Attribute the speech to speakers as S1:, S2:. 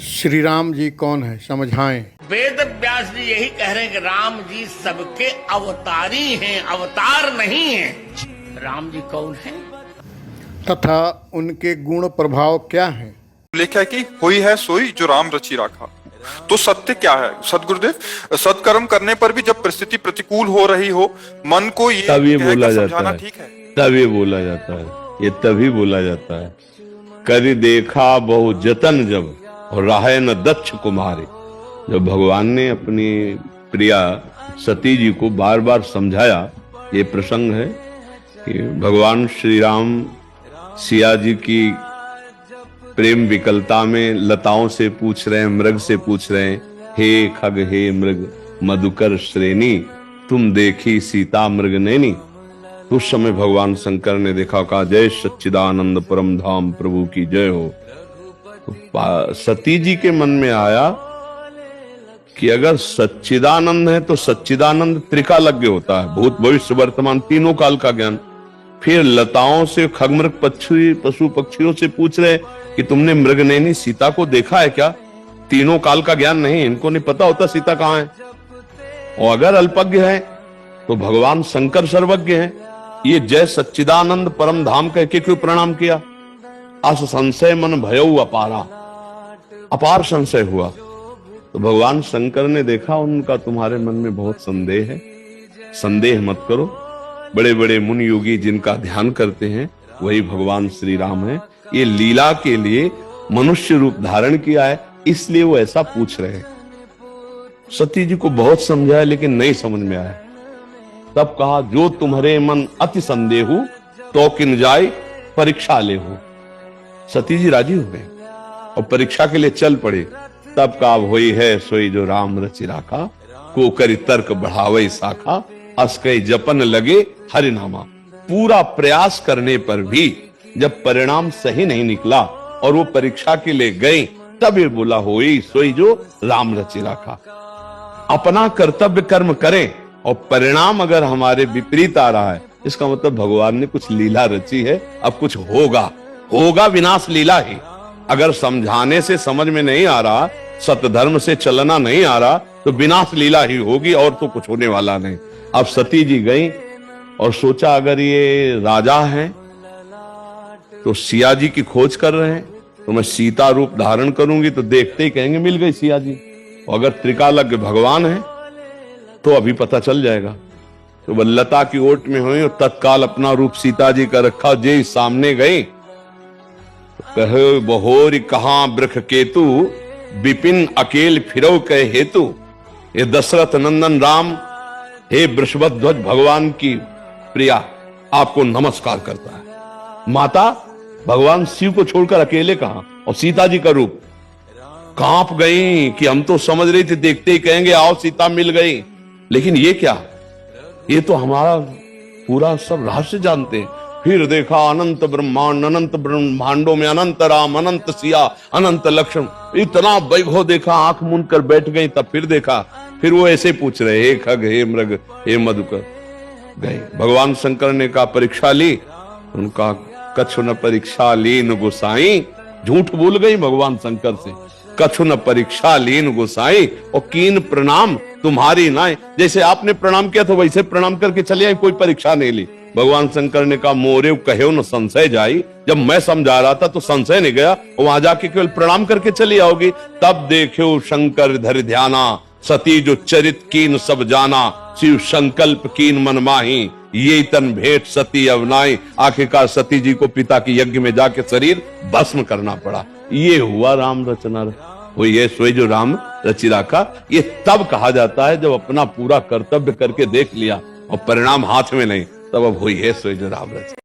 S1: श्री राम जी कौन है, समझाएं।
S2: वेद व्यास जी यही कह रहे हैं कि राम जी सबके अवतारी हैं, अवतार नहीं हैं। राम जी कौन है
S1: तथा उनके गुण प्रभाव क्या हैं।
S3: लिखा है कि हुई है सोई जो राम रचि राखा। तो सत्य क्या है सदगुरुदेव? सत्कर्म करने पर भी जब परिस्थिति प्रतिकूल हो रही हो, मन को ये
S4: तभी बोला जाता है,
S3: ठीक है,
S4: तभी बोला जाता है, ये तभी बोला जाता है। कर देखा बहु जतन जब और राहे न दक्ष कुमारे। जब भगवान ने अपनी प्रिया सती जी को बार बार समझाया, ये प्रसंग है कि भगवान श्री राम सिया जी की प्रेम विकलता में लताओं से पूछ रहे हैं, मृग से पूछ रहे हैं, हे खग हे मृग मधुकर श्रेणी, तुम देखी सीता मृग नैनी। उस समय भगवान शंकर ने देखा, कहा जय सच्चिदानंद परम धाम प्रभु की जय हो। तो सती जी के मन में आया कि अगर सच्चिदानंद है तो सच्चिदानंद त्रिकालज्ञ होता है, भूत भविष्य वर्तमान तीनों काल का ज्ञान। फिर लताओं से खगमृग पक्षी पशु पक्षियों से पूछ रहे कि तुमने मृगनयनी सीता को देखा है क्या? तीनों काल का ज्ञान नहीं, इनको नहीं पता होता सीता कहां है। और अगर अल्पज्ञ है तो भगवान शंकर सर्वज्ञ है। ये जय सच्चिदानंद परम धाम कह के क्यों प्रणाम किया? अस संशय मन भयऊ अपारा, अपार संशय हुआ। तो भगवान शंकर ने देखा उनका तुम्हारे मन में बहुत संदेह है, संदेह मत करो। बड़े बड़े मुनि योगी जिनका ध्यान करते हैं वही भगवान श्री राम है। ये लीला के लिए मनुष्य रूप धारण किया है, इसलिए वो ऐसा पूछ रहे हैं। सती जी को बहुत समझाया लेकिन नहीं समझ में आया। तब कहा, जो तुम्हारे मन अति संदेह तो किन जाय परीक्षा ले हो। सती जी राजी हो गए और परीक्षा के लिए चल पड़े। तब कहा, होई है सोई जो राम रचि राखा, को करी तर्क बढ़ावे शाखा, अस्कै जपन लगे हरिनामा। पूरा प्रयास करने पर भी जब परिणाम सही नहीं निकला और वो परीक्षा के लिए गए, तब ये बोला, होई सोई जो राम रचि राखा। अपना कर्तव्य कर्म करें और परिणाम अगर हमारे विपरीत आ रहा है, इसका मतलब भगवान ने कुछ लीला रची है, अब कुछ होगा, होगा विनाश लीला ही। अगर समझाने से समझ में नहीं आ रहा, सत्य धर्म से चलना नहीं आ रहा, तो विनाश लीला ही होगी और तो कुछ होने वाला नहीं। अब सती जी गई और सोचा, अगर ये राजा हैं तो सिया जी की खोज कर रहे हैं, तो मैं सीता रूप धारण करूंगी तो देखते ही कहेंगे मिल गई सिया जी। और अगर त्रिकालज्ञ भगवान है तो अभी पता चल जाएगा। तो वह लता की ओट में हुई और तत्काल अपना रूप सीता जी का रखा। जे सामने गई तो कहे, बहोरी कहां वृख केतु, विपिन अकेल फिरो कहे हेतु। ये दशरथ नंदन राम, हे वृषभध्वज भगवान की प्रिया, आपको नमस्कार करता है। माता भगवान शिव को छोड़कर अकेले कहां, और सीता जी का रूप। कांप गई कि हम तो समझ रही थी देखते ही कहेंगे आओ सीता मिल गई, लेकिन ये क्या? ये तो हमारा पूरा सब रहस्य जानते हैं। फिर देखा अनंत ब्रह्मांड, अनंत ब्रह्मांडों में अनंत राम, अनंत सिया, अनंत लक्ष्मण। इतना वैभव देखा, आंख मूंद कर बैठ गई। तब फिर देखा, फिर वो ऐसे पूछ रहे, हे खग हे मृग हे मधुकर। गए भगवान शंकर ने कहा, परीक्षा ली? उनका कछु न परीक्षा लीन गोसाई। झूठ बोल गई भगवान शंकर से, कछु न परीक्षा लीन गोसाई, और कीन प्रणाम तुम्हारी नाय। जैसे आपने प्रणाम किया था वैसे प्रणाम करके चले आए, कोई परीक्षा नहीं ली। भगवान शंकर ने कहा, मोरे कहो न संशय जाई। जब मैं समझा रहा था तो संशय नहीं गया, वहां जाके केवल प्रणाम करके चली आओगी। तब देखो शंकर धर ध्याना, सती जो चरित कीन सब जाना, शिव संकल्प कीन मन माही, ये तन भेंट सती अवनाई। आखिरकार सती जी को पिता के यज्ञ में जाके शरीर भस्म करना पड़ा। ये हुआ राम रचना, वो ये सोई जो राम रचि राखा। ये तब कहा जाता है जब अपना पूरा कर्तव्य करके देख लिया और परिणाम हाथ में नहीं, तब अब हुई है सोई जो राम रचि।